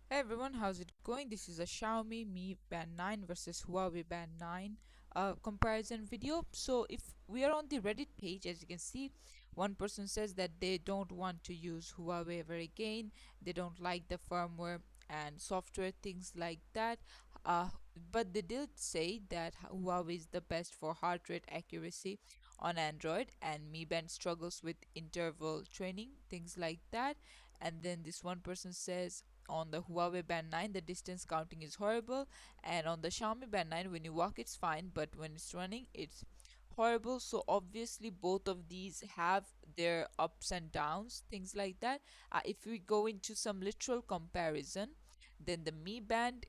Hey everyone, how's it going? This is a Xiaomi Mi Band 9 versus Huawei Band 9 comparison video. So if we are on the Reddit page, as you can see, one person says that they don't want to use Huawei ever again. They don't like the firmware and software, things like that. Uh, but they did say that Huawei is the best for heart rate accuracy on Android, and Mi Band struggles with interval training, things like that. And then this one person says on the Huawei Band 9 the distance counting is horrible, and on the Xiaomi Band 9 when you walk it's fine, but when it's running it's horrible. So obviously both of these have their ups and downs, things like that. If we go into some literal comparison, then the Mi Band,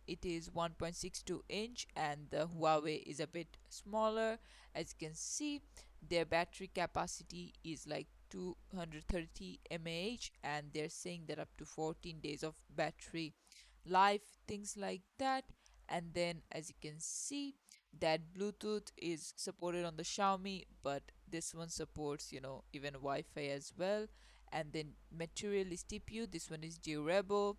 it is 1.62 inch and the Huawei is a bit smaller. As you can see, their battery capacity is like 230 mAh, and they're saying that up to 14 days of battery life, things like that. And then as you can see, that Bluetooth is supported on the Xiaomi, but this one supports, even Wi-Fi as well. And then material is TPU, this one is durable.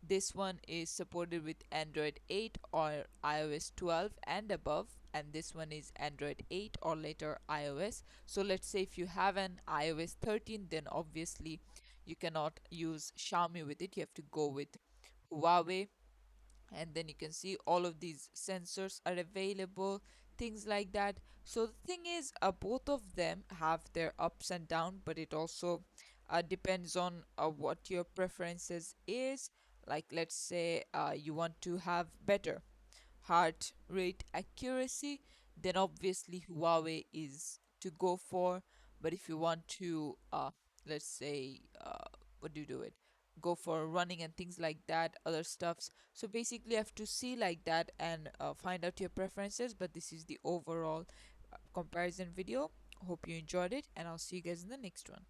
This one is supported with Android 8 or iOS 12 and above, and this one is Android 8 or later iOS. So let's say if you have an iOS 13, then obviously you cannot use Xiaomi with it. You have to go with Huawei. And then you can see all of these sensors are available, things like that. So the thing is, both of them have their ups and downs, but it also depends on what your preferences is. Like let's say you want to have better heart rate accuracy, then obviously Huawei is to go for. But if you want to, let's say, what do you do it? Go for running and things like that, other stuffs. So basically, you have to see like that and find out your preferences. But this is the overall comparison video. Hope you enjoyed it, and I'll see you guys in the next one.